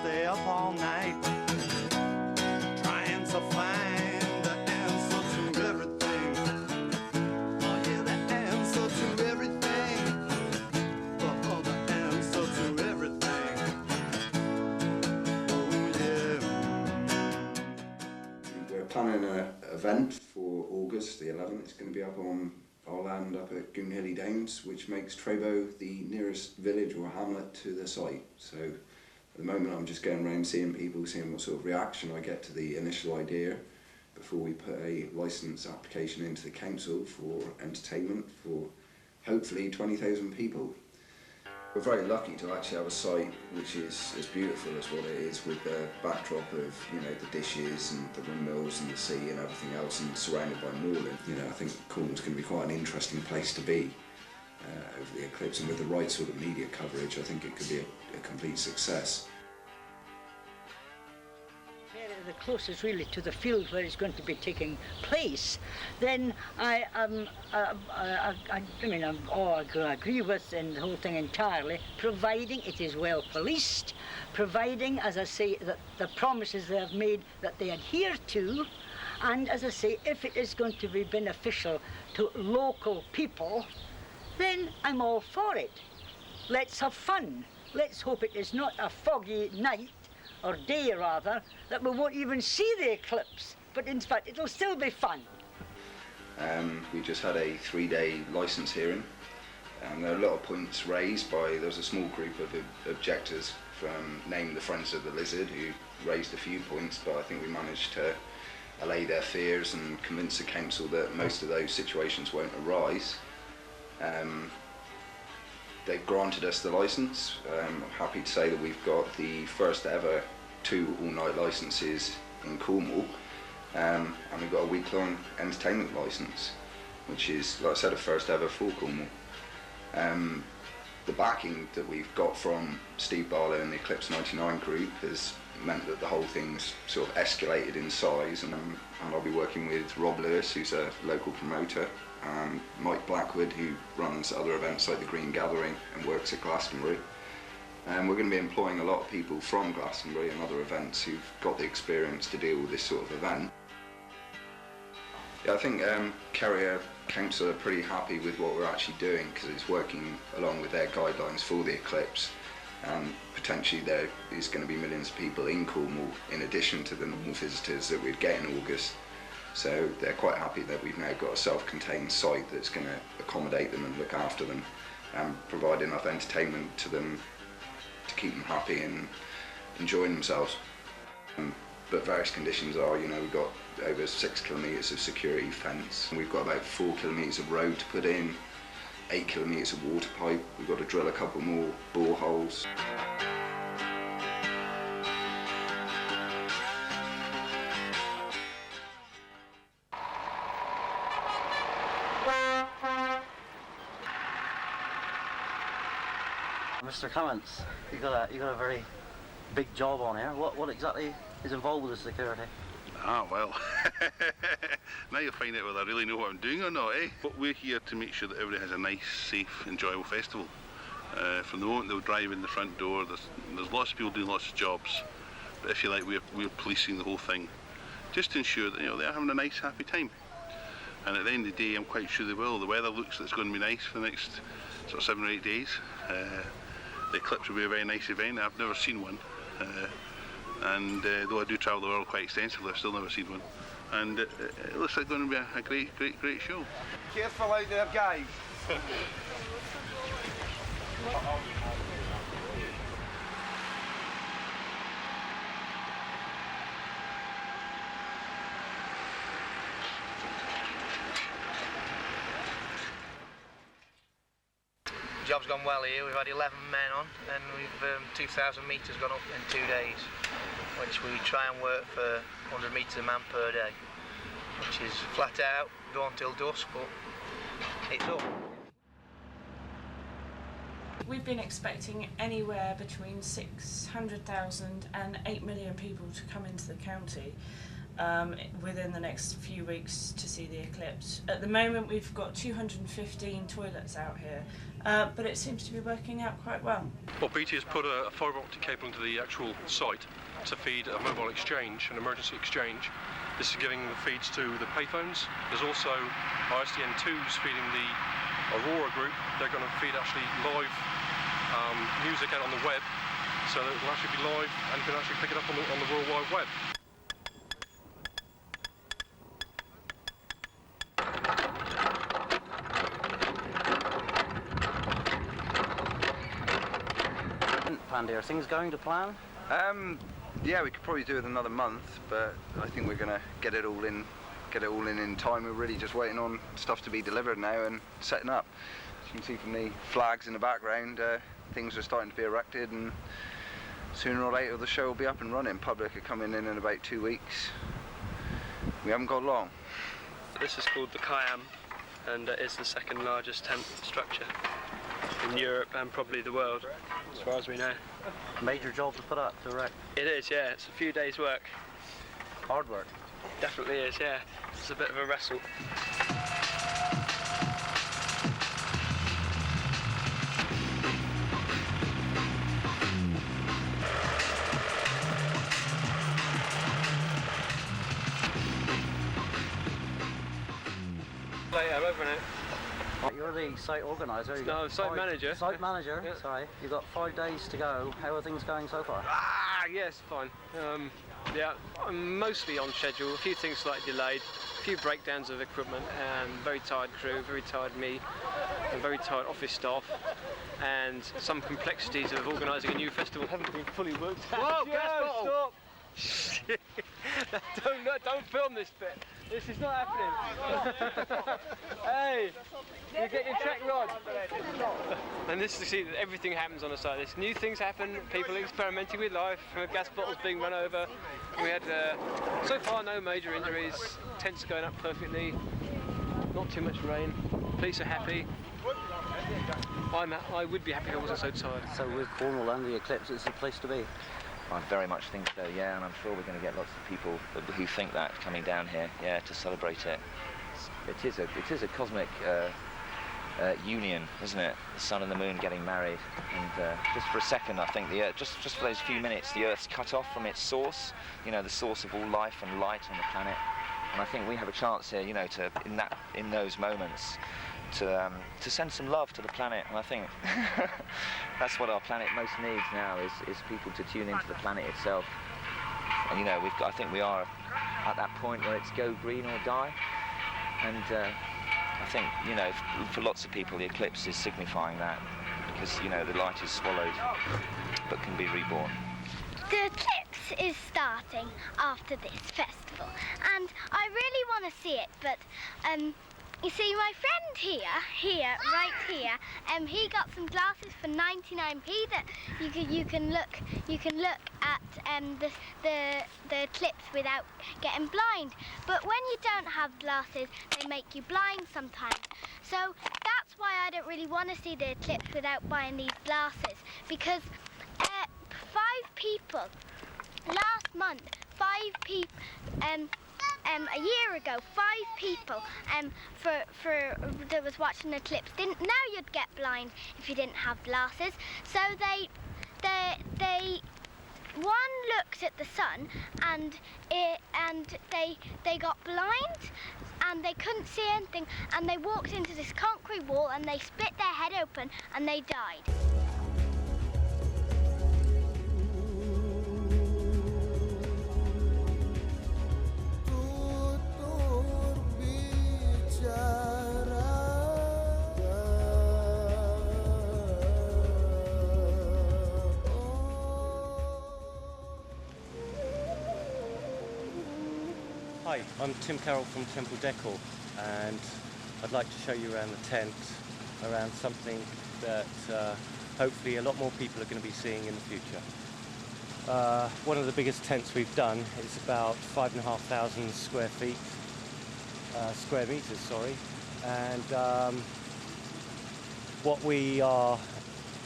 stay up all night, trying to find the answer to everything. Oh yeah, the answer to everything. Oh, the answer to everything. Oh yeah. We're planning an event for August the 11th. It's going to be up on our land up at Goonhilly Downs, which makes Trebo the nearest village or hamlet to the site. So at the moment I'm just going around seeing people, seeing what sort of reaction I get to the initial idea before we put a licence application into the council for entertainment for hopefully 20,000 people. We're very lucky to actually have a site which is as beautiful as what it is, with the backdrop of, you know, the dishes and the windmills and the sea and everything else, and surrounded by moorland. You know, I think Cornwall's going to be quite an interesting place to be over the Eclipse, and with the right sort of media coverage I think it could be a complete success. The closest really to the field where it's going to be taking place, then I agree with the whole thing entirely, providing it is well policed, providing, as I say, that the promises they have made that they adhere to, and as I say, if it is going to be beneficial to local people, then I'm all for it. Let's have fun. Let's hope it is not a foggy night, or day rather, that we won't even see the eclipse, but in fact it'll still be fun. We just had a 3-day licence hearing, and there are a lot of points raised by, there was a small group of objectors from named the Friends of the Lizard who raised a few points, but I think we managed to allay their fears and convince the council that most of those situations won't arise. They've granted us the licence. I'm happy to say that we've got the first ever 2 all-night licences in Cornwall, and we've got a week-long entertainment licence, which is, like I said, a first ever for Cornwall. The backing that we've got from Steve Barlow and the Eclipse 99 group has meant that the whole thing's sort of escalated in size, and I'll be working with Rob Lewis, who's a local promoter, and Mike Blackwood, who runs other events like the Green Gathering and works at Glastonbury. And we're going to be employing a lot of people from Glastonbury and other events who've got the experience to deal with this sort of event. Yeah, I think Carrier Council are pretty happy with what we're actually doing, because it's working along with their guidelines for the Eclipse, and potentially there is going to be millions of people in Cornwall in addition to the normal visitors that we'd get in August. So they're quite happy that we've now got a self-contained site that's going to accommodate them and look after them and provide enough entertainment to them to keep them happy and enjoying themselves. But various conditions are, you know, we've got over 6 kilometres of security fence, and we've got about 4 kilometres of road to put in, 8 kilometres of water pipe, we've got to drill a couple more boreholes. Mr. Cummins, you got a very big job on here. What exactly is involved with the security? Ah, well, now you'll find out whether I really know what I'm doing or not, eh? But we're here to make sure that everybody has a nice, safe, enjoyable festival. From the moment they'll drive in the front door, there's lots of people doing lots of jobs, but if you like, we're policing the whole thing, just to ensure that, you know, they're having a nice, happy time. And at the end of the day, I'm quite sure they will. The weather looks like it's going to be nice for the next sort of 7 or 8 days. The Eclipse will be a very nice event. I've never seen one, and though I do travel the world quite extensively, I've still never seen one. And it looks like going to be a great show. Careful out there, guys. Job's gone well here. We've had 11 men on, and we've 2,000 metres gone up in 2 days, which we try and work for 100 metres a man per day, which is flat out, go until dusk, but it's up. We've been expecting anywhere between 600,000 and 8 million people to come into the county, within the next few weeks to see the eclipse. At the moment we've got 215 toilets out here, but it seems to be working out quite well. Well, BT has put a fibre optic cable into the actual site to feed a mobile exchange, an emergency exchange. This is giving the feeds to the payphones. There's also ISDN2s feeding the Aurora group. They're going to feed actually live music out on the web, so that it will actually be live and you can actually pick it up on the World Wide Web. Planned here. Things going to plan? Yeah, we could probably do it another month, but I think we're gonna get it all in time. We're really just waiting on stuff to be delivered now and setting up. As you can see from the flags in the background, things are starting to be erected, and sooner or later the show will be up and running. Public are coming in about 2 weeks. We haven't got long. This is called the Kayam, and it is the second largest tent structure in Europe and probably the world, as far as we know. Major job to put up, to erect. It is, yeah. It's a few days' work. Hard work. Definitely is, yeah. It's a bit of a wrestle. I'm over now. You're the site organiser. No, site manager. Site manager, Yeah. sorry. You've got 5 days to go. How are things going so far? Yes, fine. Yeah, I'm mostly on schedule. A few things slightly delayed. A few breakdowns of equipment, and very tired crew, very tired me, and very tired office staff. And some complexities of organising a new festival haven't been fully worked out. Whoa, gas bottle! Stop! Don't film this bit. This is not happening. Hey, you get your track rod. And this is to see that everything happens on the site. There's new things happen. People experimenting with life. Gas bottles being run over. We had so far no major injuries. Tents going up perfectly. Not too much rain. Police are happy. I would be happy if I wasn't so tired. So with Cornwall and the Eclipse, it's the place to be. I very much think so, yeah, and I'm sure we're going to get lots of people who think that coming down here, yeah, to celebrate it. It is a cosmic union, isn't it? The sun and the moon getting married, and just for a second, I think the Earth, just for those few minutes, the Earth's cut off from its source, you know, the source of all life and light on the planet. And I think we have a chance here, you know, to in those moments, to send some love to the planet, and I think that's what our planet most needs now is people to tune into the planet itself. And you know, I think we are at that point where it's go green or die, and I think, you know, for lots of people the eclipse is signifying that, because, you know, the light is swallowed but can be reborn. The eclipse is starting after this festival, and I really want to see it, but you see, my friend right here, he got some glasses for 99p that you can look at the eclipse without getting blind. But when you don't have glasses, they make you blind sometimes. So that's why I don't really want to see the eclipse without buying these glasses, because 5 people last month, 5 people. A year ago, 5 people that was watching the eclipse didn't know you'd get blind if you didn't have glasses. So they one looked at the sun and they got blind and they couldn't see anything, and they walked into this concrete wall and they split their head open and they died. Hi, I'm Tim Carroll from Temple Decor, and I'd like to show you around the tent, around something that hopefully a lot more people are going to be seeing in the future. One of the biggest tents we've done is about 5,500 square meters, sorry. And what we are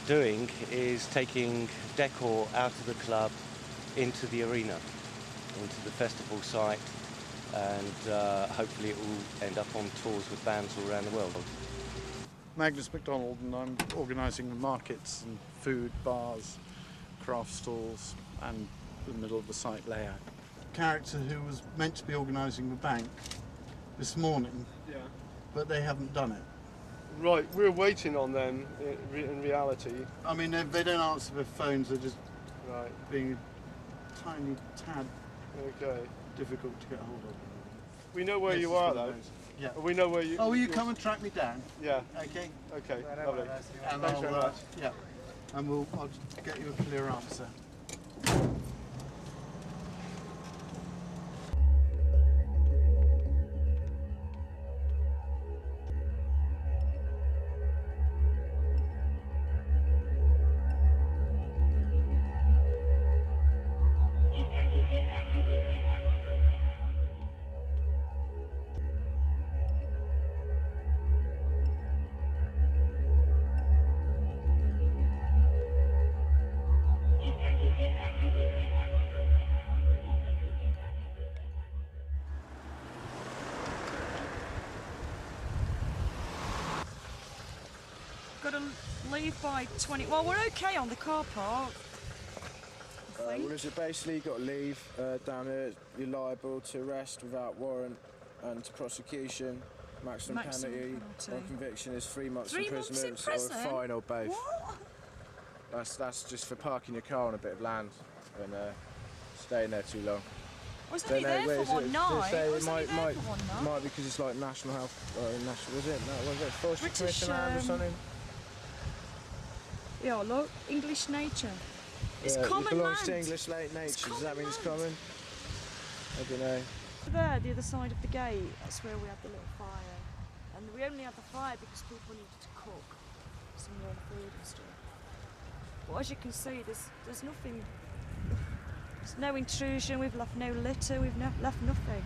doing is taking decor out of the club into the arena, into the festival site, and hopefully it will end up on tours with bands all around the world. Magnus MacDonald, and I'm organising the markets and food, bars, craft stalls and the middle of the site layout. Character who was meant to be organising the bank this morning, but they haven't done it. Right, we're waiting on them in reality. I mean, they don't answer their phones, they're just being a tiny tad difficult to get hold of. We know where you are though. Yeah. We know where you... Oh, will you come and track me down? Yeah. Okay. Okay, lovely. And Thanks very much. Yeah. And I'll get you a clear answer. Got to leave by 20. Well, we're okay on the car park. Well, is it basically you've got to leave down here, you're liable to arrest without warrant and to prosecution. Maximum penalty on conviction is 3 months imprisonment or a fine or both. What? That's just for parking your car on a bit of land and staying there too long. I was only there for one night. It might because it's like national health, national, was it? No, was it Forestry Commission Land or something? Yeah, look, English nature. It's common it belongs land. to English nature. Does that mean it's common? I don't know. There, the other side of the gate, that's where we had the little fire. And we only had the fire because people needed to cook some warm food and stuff. But as you can see, there's nothing, there's no intrusion, we've left no litter, we've left nothing.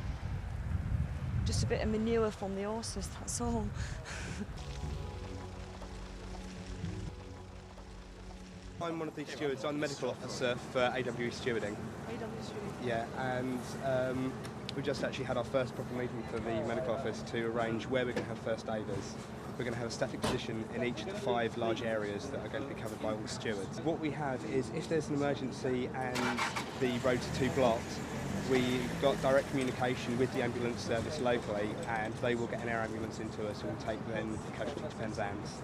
Just a bit of manure from the horses, that's all. I'm one of the stewards. I'm the medical officer for AWE Stewarding. Yeah, and we just actually had our first proper meeting for the medical office to arrange where we're going to have first aiders. We're going to have a static position in each of the 5 large areas that are going to be covered by all the stewards. What we have is if there's an emergency and the roads are too blocked, we've got direct communication with the ambulance service locally, and they will get an air ambulance into us and we'll take then the casualty to Penzance.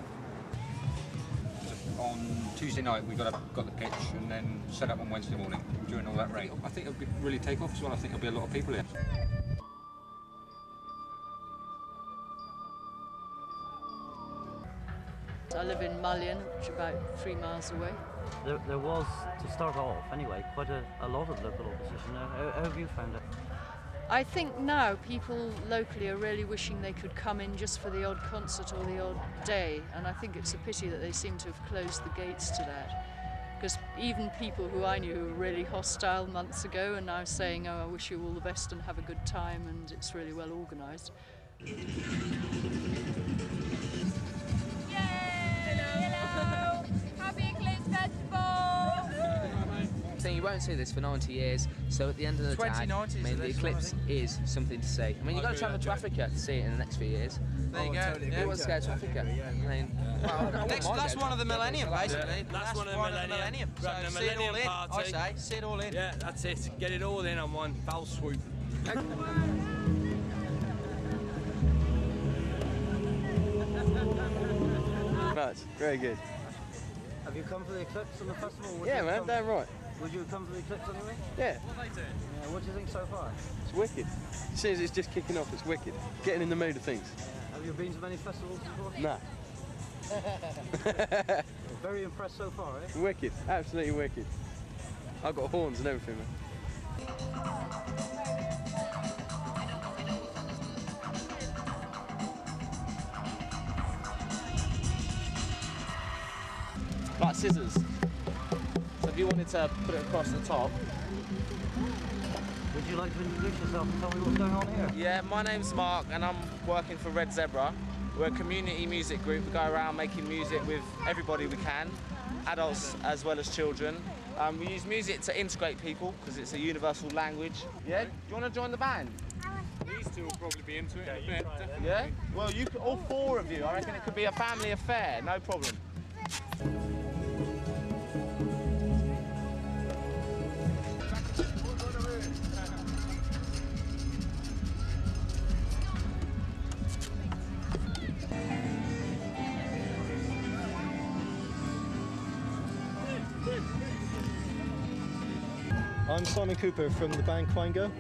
On Tuesday night we got the pitch and then set up on Wednesday morning during all that rain. I think it'll really take off as well. I think there'll be a lot of people here. I live in Mullion, which is about 3 miles away. There was, to start off anyway, quite a lot of local opposition. How have you found it? I think now people locally are really wishing they could come in just for the odd concert or the odd day, and I think it's a pity that they seem to have closed the gates to that. Because even people who I knew who were really hostile months ago are now saying, oh, I wish you all the best and have a good time, and it's really well organised. Hello! Happy Eclipse Festival! So you won't see this for 90 years, so at the end of the day, I mean, the Eclipse is something to see. I mean, you've got to travel to Africa to see it in the next few years. There you go. Who wants to go to Africa? I mean, That's one of the millennium, basically. That's one of the millennium. So the see it all in, party. I say. See it all in. Yeah, that's it. Get it all in on one foul swoop. Right, very good. Have you come for the Eclipse on the festival? Yeah, man, damn right. Would you have come for the Eclipse anyway? Yeah. What do you think so far? It's wicked. As soon as it's just kicking off, it's wicked. Getting in the mood of things. Have you been to many festivals before? No. Very impressed so far, eh? Wicked, absolutely wicked. I've got horns and everything, man. Like scissors. So if you wanted to put it across the top. Would you like to introduce yourself and tell me what's going on here? Yeah, my name's Mark and I'm working for Red Zebra. We're a community music group. We go around making music with everybody we can, adults as well as children. We use music to integrate people because it's a universal language. Yeah, do you want to join the band? These two will probably be into it in a bit, definitely. Yeah? Well, all four of you, I reckon it could be a family affair, no problem. I'm Simon Cooper from the band Quango.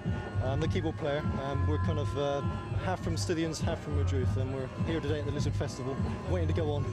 I'm the keyboard player. We're kind of half from Stithians, half from Madruth, and we're here today at the Lizard Festival, waiting to go on.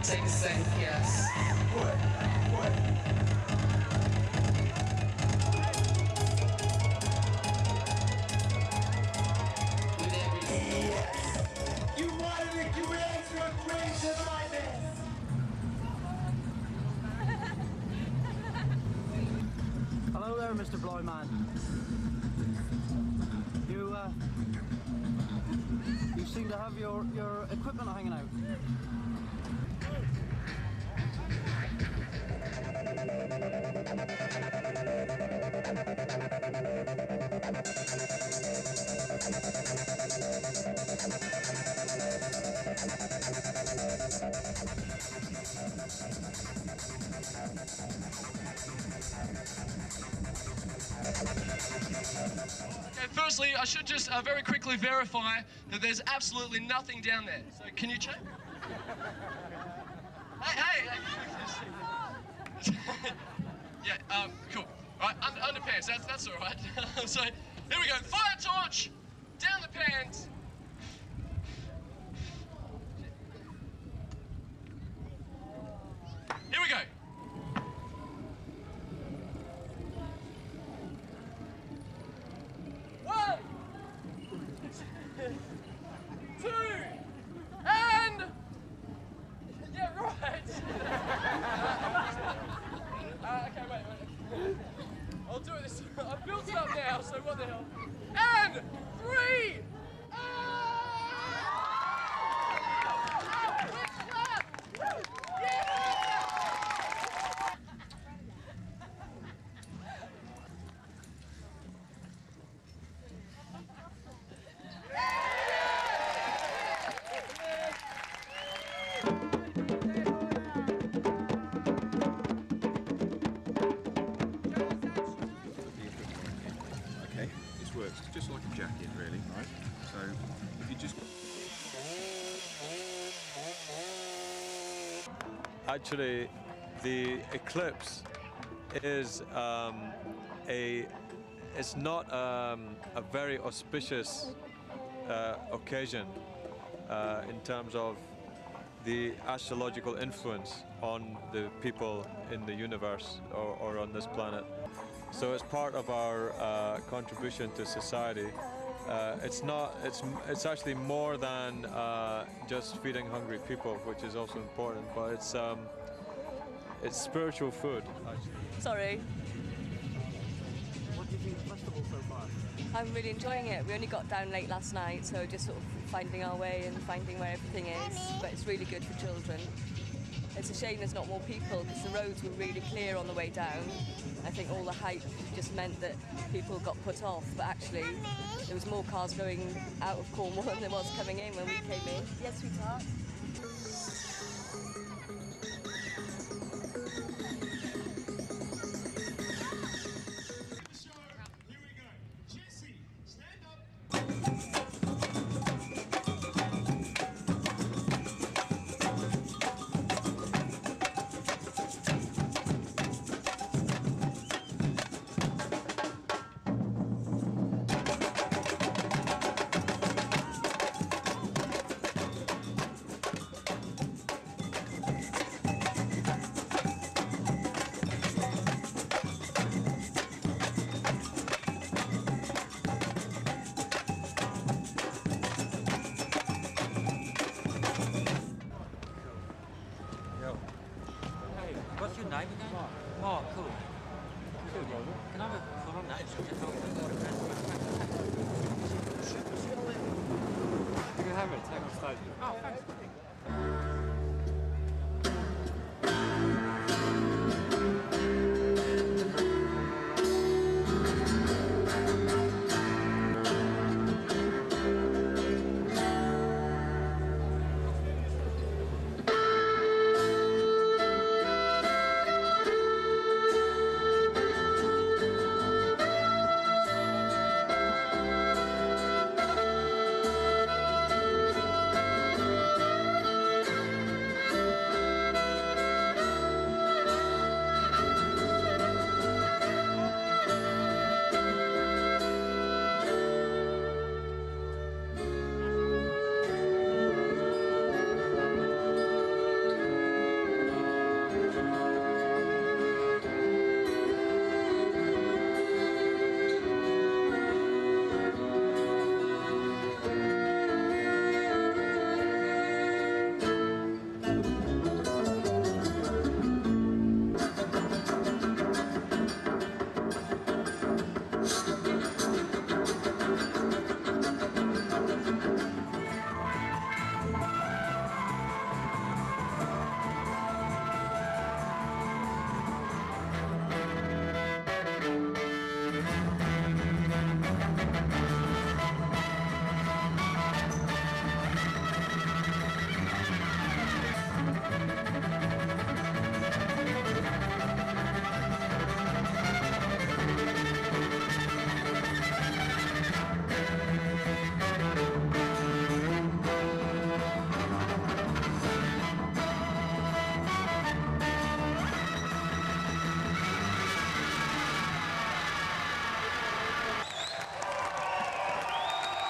Take a second, yes. You wanted to create your creation like this. Hello there, Mr. Blind Man. You seem to have your equipment hanging out. Okay, firstly, I should just very quickly verify that there's absolutely nothing down there. So can you check? Hey! Yeah, cool. All right, underpants, that's all right. So, here we go. Fire torch, down the pants. Here we go. One, two, and yeah, right. Okay, wait. I'll do it this. I've built it up now, so what the hell? And 3. Okay, this works just like a jacket, really. Right. So if you just actually, the Eclipse is it's not a very auspicious occasion in terms of the astrological influence on the people in the universe or on this planet. So it's part of our contribution to society. It's actually more than just feeding hungry people, which is also important, but it's spiritual food. Sorry. What do you think of the festival so far? I'm really enjoying it. We only got down late last night, so just sort of finding our way and finding where everything is, but it's really good for children. It's a shame there's not more people because the roads were really clear on the way down. I think all the hype just meant that people got put off, but actually there was more cars going out of Cornwall than there was coming in when we came in. Yes, sweetheart. stage. Oh, thanks.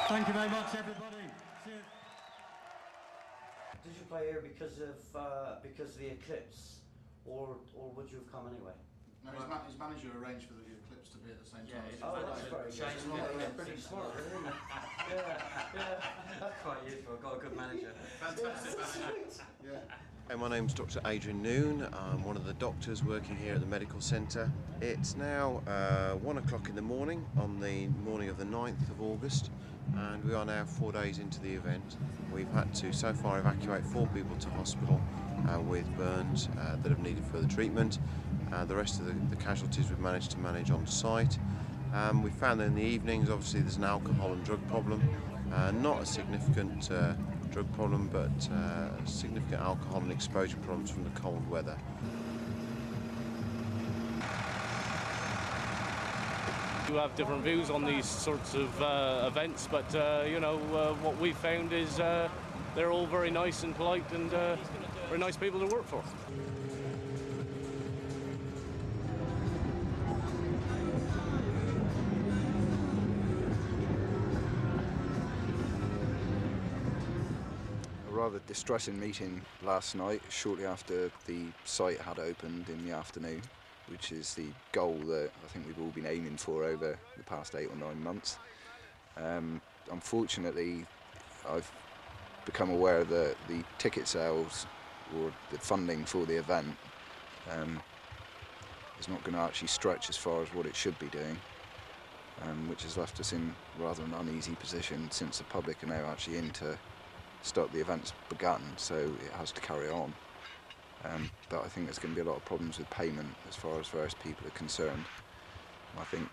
Thank you very much, everybody. Cheers. Did you play here because of the Eclipse, or would you have come anyway? No, his manager arranged for the Eclipse to be at the same time. That's very good. Yeah, pretty smart, isn't it? Yeah. That's quite useful. Got a good manager. Fantastic manager. Yeah. Hey, my name's Dr. Adrian Noon. I'm one of the doctors working here at the medical centre. It's now 1 o'clock in the morning on the morning of the 9th of August, and we are now 4 days into the event. We've had to so far evacuate 4 people to hospital with burns that have needed further treatment. The rest of the casualties we've managed to manage on site. We found that in the evenings, obviously, there's an alcohol and drug problem. Not a significant drug problem, but significant alcohol and exposure problems from the cold weather. You have different views on these sorts of events, but you know, what we found is they're all very nice and polite and very nice people to work for. Rather distressing meeting last night, shortly after the site had opened in the afternoon, which is the goal that I think we've all been aiming for over the past 8 or 9 months. Unfortunately, I've become aware that the ticket sales or the funding for the event is not going to actually stretch as far as what it should be doing, which has left us in rather an uneasy position since the public are now actually in to start the event's begun, so it has to carry on. But I think there's going to be a lot of problems with payment as far as various people are concerned. I think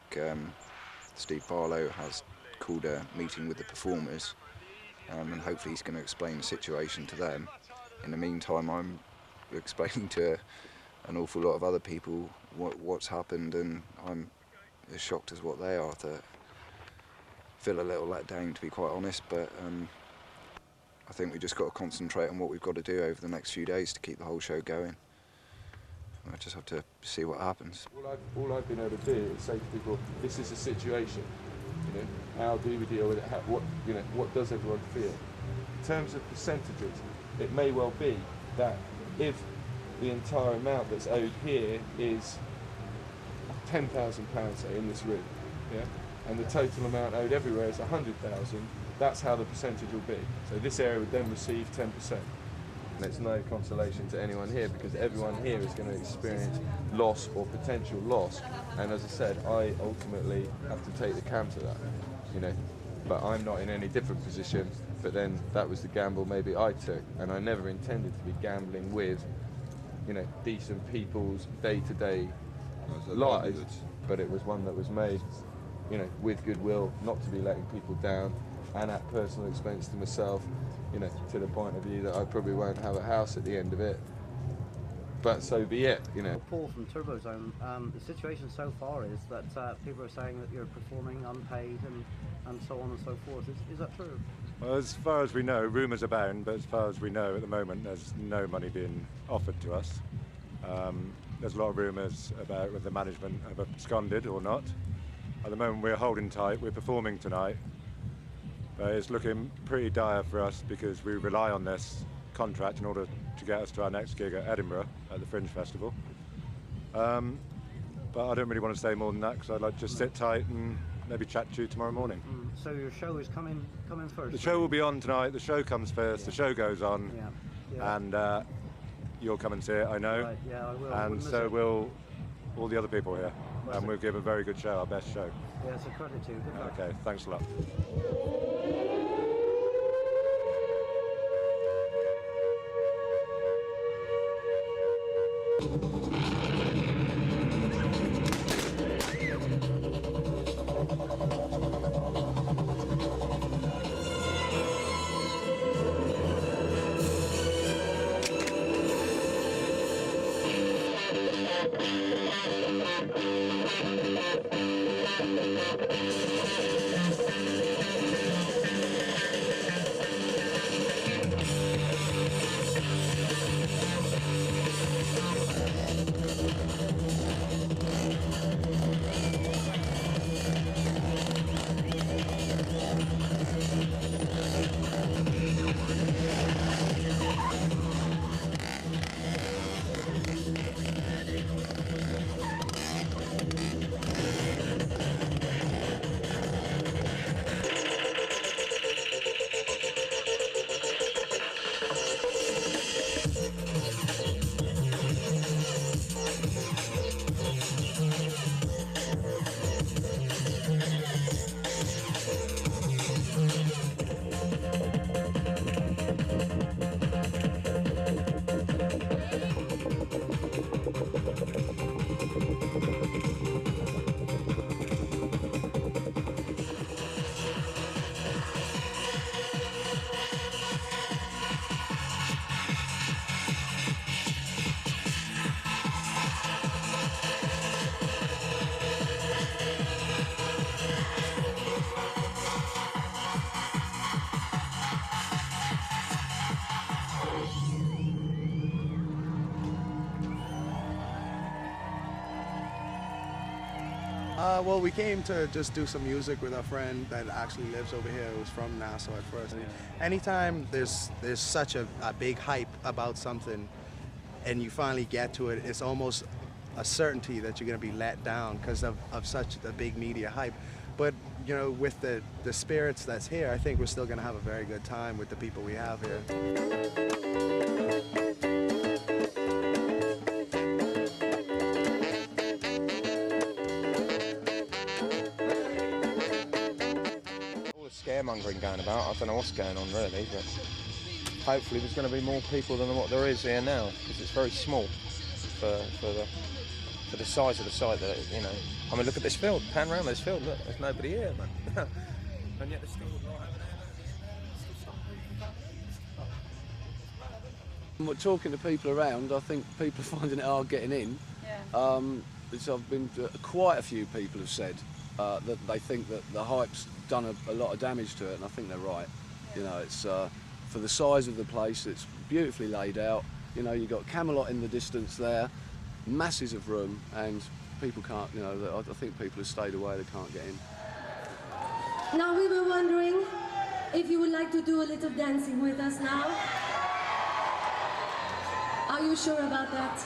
Steve Barlow has called a meeting with the performers, and hopefully he's going to explain the situation to them. In the meantime, I'm explaining to an awful lot of other people what's happened, and I'm as shocked as what they are. To feel a little let down, to be quite honest, but I think we just got to concentrate on what we've got to do over the next few days to keep the whole show going. I just have to see what happens. All I've been able to do is say to people, this is a situation. You know, how do we deal with it? What does everyone feel? In terms of percentages, it may well be that if the entire amount that's owed here is £10,000, say, in this room, yeah, and the total amount owed everywhere is 100,000. That's how the percentage will be. So this area would then receive 10%. And it's no consolation to anyone here because everyone here is going to experience loss or potential loss. And as I said, I ultimately have to take the cam to that. You know, but I'm not in any different position. But then that was the gamble maybe I took, and I never intended to be gambling with, you know, decent people's day-to-day lives. But it was one that was made, you know, with goodwill, not to be letting people down, and at personal expense to myself, you know, to the point of view that I probably won't have a house at the end of it. But so be it, you know. Paul from Turbozone, the situation so far is that people are saying that you're performing unpaid and so on and so forth. Is that true? Well, as far as we know, rumours abound, but as far as we know at the moment, there's no money being offered to us. There's a lot of rumours about whether the management have absconded or not. At the moment, we're holding tight. We're performing tonight. But it's looking pretty dire for us because we rely on this contract in order to get us to our next gig at Edinburgh at the Fringe Festival. But I don't really want to say more than that because I'd like to just sit tight and maybe chat to you tomorrow morning. So your show is coming first? The show will be on tonight. The show comes first. The show goes on. And you'll come and see it, I know. Right, yeah, I will. And so will all the other people here. And we'll give a very good show, our best show. Yeah, it's a credit to you. Good luck. Okay, thanks a lot. Well, we came to just do some music with a friend that actually lives over here, who's from Nassau at first. Yeah. Anytime there's such a big hype about something and you finally get to it, it's almost a certainty that you're going to be let down because of such a big media hype. But, you know, with the spirits that's here, I think we're still going to have a very good time with the people we have here. Scaremongering going about. I don't know what's going on really, but hopefully there's going to be more people than what there is here now because it's very small for the size of the site that you know. I mean, look at this field. Pan around this field. Look, there's nobody here, man. And yet there's still Talking to people around, I think people are finding it hard getting in. Yeah. I've been quite a few people have said that they think that the hype's done a lot of damage to it, and I think they're right. You know, it's for the size of the place, it's beautifully laid out. You know, you've got Camelot in the distance there, masses of room, and people can't, you know, I think people have stayed away, they can't get in. Now we were wondering if you would like to do a little dancing with us now. Are you sure about that?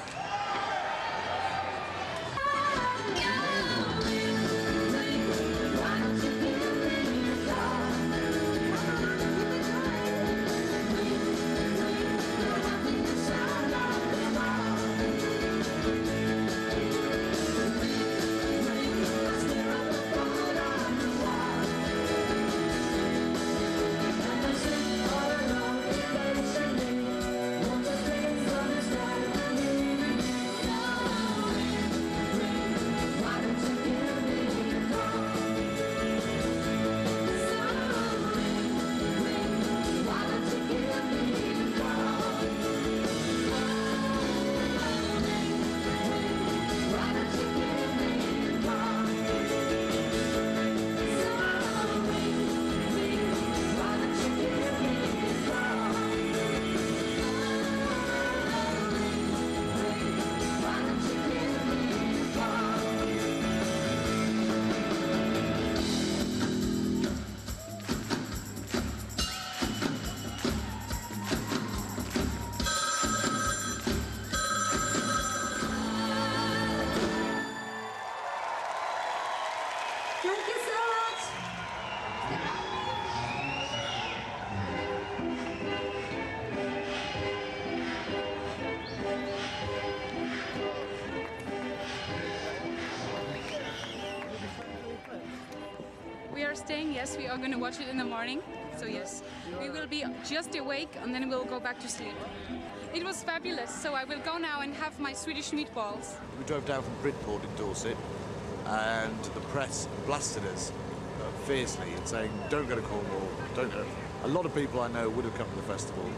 We are staying, yes, we are going to watch it in the morning. So yes, we will be just awake and then we'll go back to sleep. It was fabulous, so I will go now and have my Swedish meatballs. We drove down from Bridport in Dorset and the press blasted us fiercely and saying, don't go to Cornwall, don't go. A lot of people I know would have come to the festival,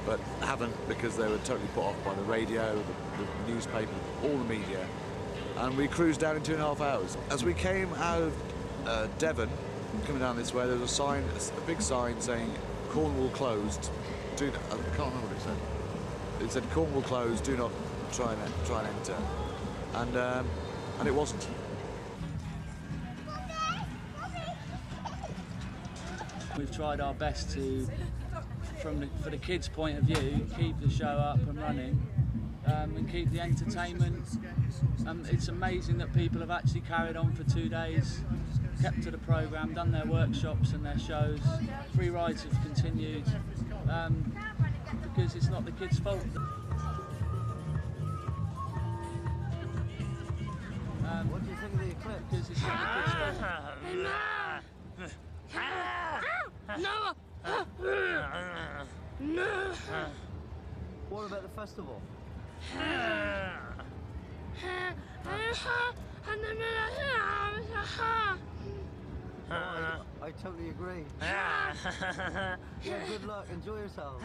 but haven't because they were totally put off by the radio, the newspaper, all the media. And we cruised down in 2.5 hours. As we came out of Devon, coming down this way, there was a sign, a big sign saying, Cornwall closed. I can't remember what it said. It said, Cornwall closed, do not try and enter. And it wasn't. We've tried our best to, for the kids' point of view, keep the show up and running and keep the entertainment. It's amazing that people have actually carried on for 2 days, kept to the programme, done their workshops and their shows. Free rides have continued because it's not the kids' fault. What do you think of the Eclipse? Because it's not the kids' fault. No! No! What about the festival? I totally agree. Yeah, good luck. Enjoy yourself.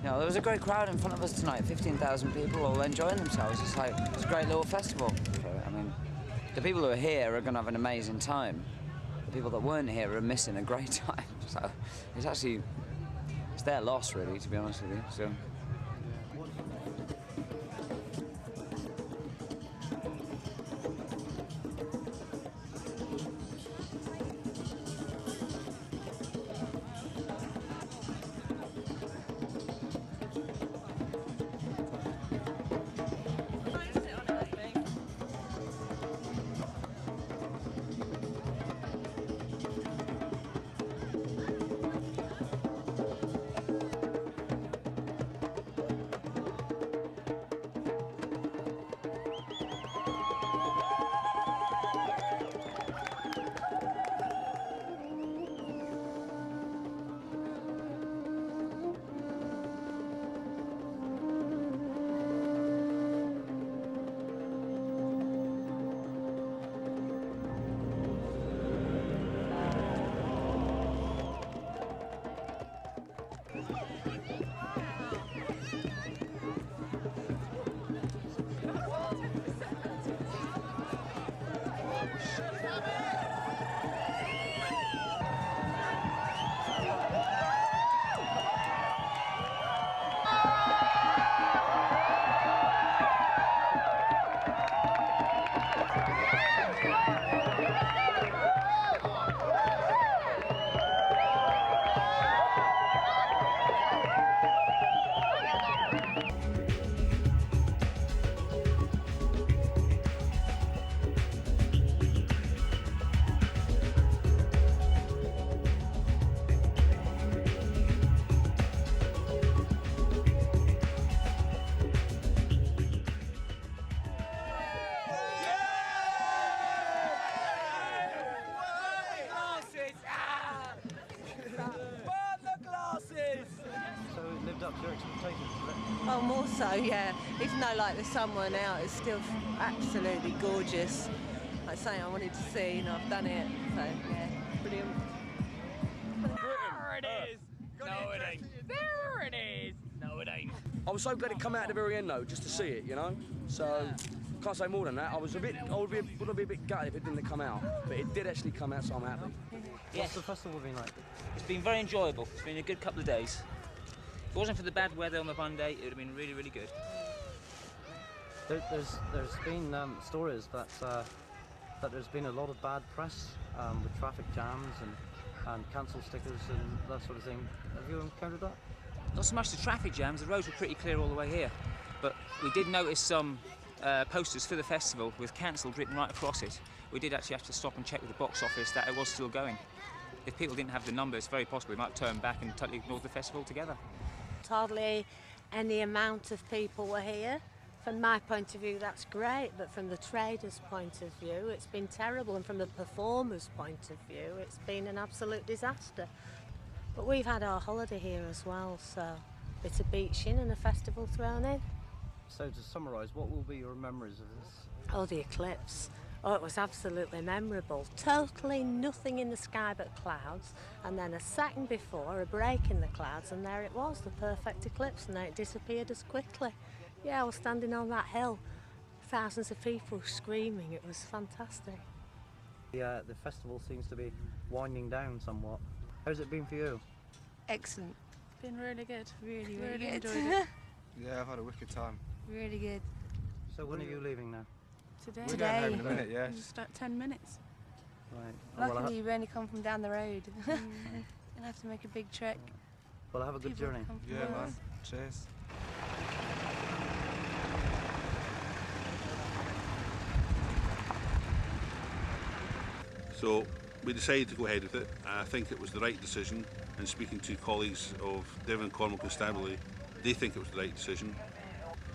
There was a great crowd in front of us tonight, 15,000 people all enjoying themselves. It's a great little festival. I mean, the people who are here are going to have an amazing time. The people that weren't here are missing a great time. So it's their loss, really, to be honest with you. So. up to your expectations? Oh, more so, yeah. Even though like the sun went out, it's still absolutely gorgeous. Like something I wanted to see, and I've done it. So yeah, brilliant. There it is! No, it ain't. There it is! No, it ain't. I was so glad it come out at the very end, though, just to see it, you know? So, can't say more than that. I would be a bit gutted if it didn't come out. But it did actually come out, so I'm happy. What's the festival been like? It's been very enjoyable. It's been a good couple of days. If it wasn't for the bad weather on the Monday, it would have been really, really good. There's been stories that there's been a lot of bad press with traffic jams and cancel stickers and that sort of thing. Have you encountered that? Not so much the traffic jams. The roads were pretty clear all the way here, but we did notice some posters for the festival with cancelled written right across it. We did actually have to stop and check with the box office that it was still going. If people didn't have the number, it's very possible we might turn back and totally ignore the festival altogether. Hardly any amount of people were here. From my point of view, that's great, but from the traders' point of view, it's been terrible, and from the performers' point of view, it's been an absolute disaster. But we've had our holiday here as well, so a bit of beaching and a festival thrown in. So to summarise, what will be your memories of this? Oh, the eclipse. Oh, it was absolutely memorable. Totally nothing in the sky but clouds, and then a second before, a break in the clouds, and there it was, the perfect eclipse, and then it disappeared as quickly. Yeah, I was standing on that hill, thousands of people screaming. It was fantastic. The festival seems to be winding down somewhat. How's it been for you? Excellent. Been really good. Really Really enjoyed good. it. Yeah, I've had a wicked time. Really good. So when are you leaving now? Today. We're going home in a minute, yeah. In just like 10 minutes. Right. Luckily, you've only come from down the road. You'll have to make a big trek. Well, have a good People journey. come from Yeah, miles. man. Cheers. So we decided to go ahead with it. I think it was the right decision, and speaking to colleagues of Devon and Cornwall Constabulary, they think it was the right decision.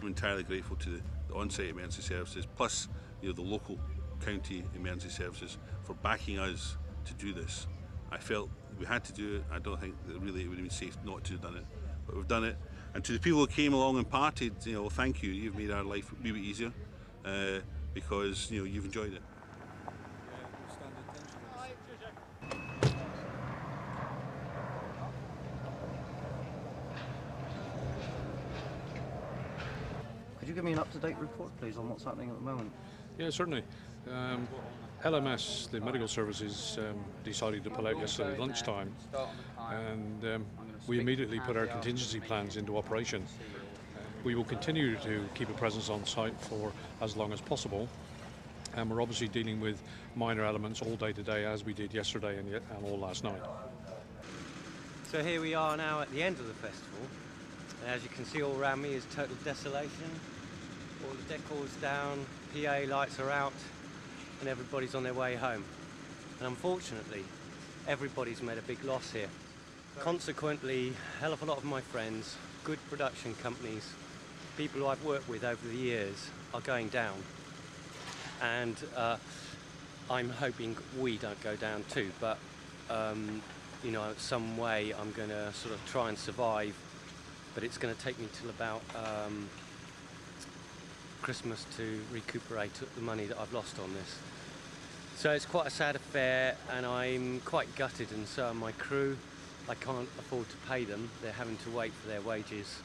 I'm entirely grateful to the on-site emergency services, plus the local county emergency services, for backing us to do this. I felt we had to do it. I don't think that really it would have been safe not to have done it, but we've done it. And to the people who came along and partied, thank you. You've made our life a wee bit easier because you've enjoyed it. Could you give me an up-to-date report, please, on what's happening at the moment? Yeah, certainly. LMS, the medical services, decided to pull out yesterday lunchtime, and we immediately put our contingency plans into operation. We will continue to keep a presence on site for as long as possible, and we're obviously dealing with minor elements all day today, as we did yesterday and all last night. So here we are now at the end of the festival, and as you can see all around me is total desolation. All the decor's down, PA lights are out, and everybody's on their way home. And unfortunately, everybody's made a big loss here. Consequently, a hell of a lot of my friends, good production companies, people who I've worked with over the years are going down. And I'm hoping we don't go down too, but some way I'm going to sort of try and survive, but it's going to take me till about Christmas to recuperate the money that I've lost on this. So it's quite a sad affair, and I'm quite gutted, and so are my crew. I can't afford to pay them. They're having to wait for their wages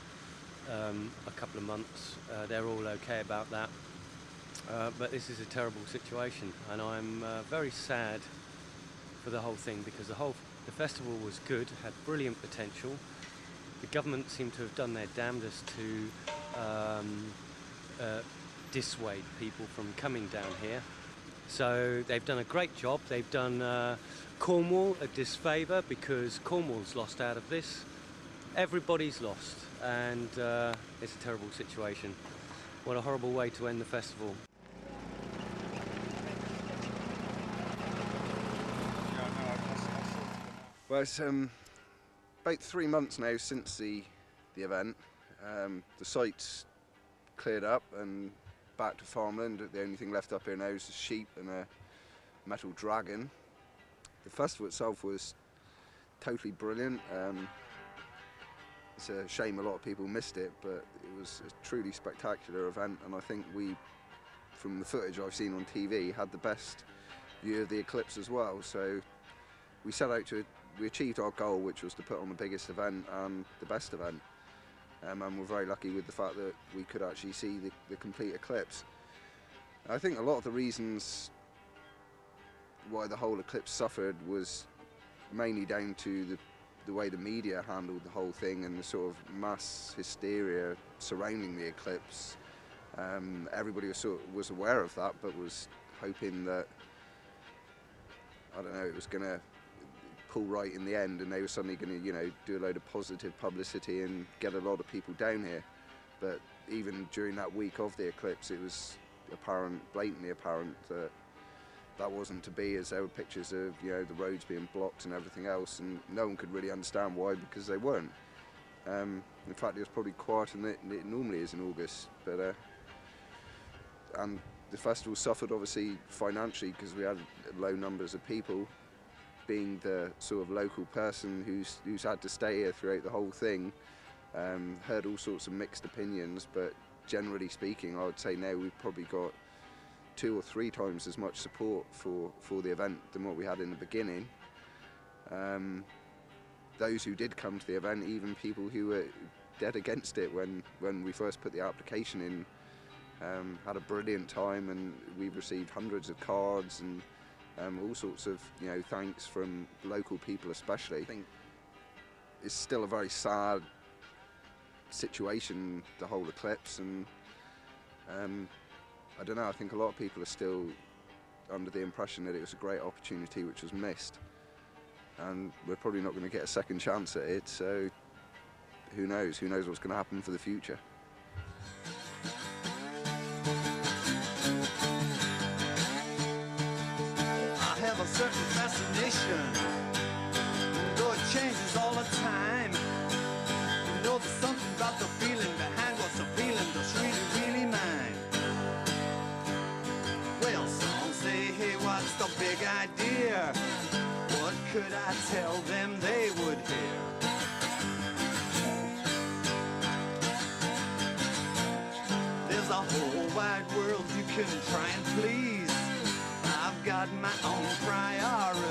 a couple of months. They're all okay about that. But this is a terrible situation, and I'm very sad for the whole thing, because the festival was good, had brilliant potential. The government seemed to have done their damnedest to dissuade people from coming down here. So they've done a great job. They've done Cornwall a disfavour, because Cornwall's lost out of this. Everybody's lost, and it's a terrible situation. What a horrible way to end the festival. Well, it's about 3 months now since the event. The site's cleared up and back to farmland. The only thing left up here now is a sheep and a metal dragon. The festival itself was totally brilliant. It's a shame a lot of people missed it, but it was a truly spectacular event, and I think we, from the footage I've seen on TV, had the best view of the eclipse as well. So we set out to, we achieved our goal, which was to put on the biggest event and the best event. And we're very lucky with the fact that we could actually see the complete eclipse. I think a lot of the reasons why the whole eclipse suffered was mainly down to the way the media handled the whole thing and the sort of mass hysteria surrounding the eclipse. Everybody was aware of that, but was hoping that, I don't know, it was going to pull right in the end, and they were suddenly going to, you know, do a load of positive publicity and get a lot of people down here. But even during that week of the eclipse, it was apparent, blatantly apparent, that that wasn't to be, as there were pictures of, you know, the roads being blocked and everything else, and no one could really understand why, because they weren't. In fact, it was probably quieter than it normally is in August. But and the festival suffered obviously financially because we had low numbers of people. Being the sort of local person who's had to stay here throughout the whole thing, heard all sorts of mixed opinions, but generally speaking, I would say now we've probably got 2 or 3 times as much support for the event than what we had in the beginning. Those who did come to the event, even people who were dead against it when we first put the application in, had a brilliant time, and we've received hundreds of cards and all sorts of, you know, thanks from local people especially. I think it's still a very sad situation, the whole eclipse, and I don't know, I think a lot of people are still under the impression that it was a great opportunity which was missed, and we're probably not going to get a second chance at it, so who knows what's going to happen for the future. A certain fascination, though it changes all the time. You know, there's something about the feeling behind what's appealing that's really, really mine. Well, some say, hey, what's the big idea? What could I tell them they would hear? There's a whole wide world you can try and please. I've got my own priorities.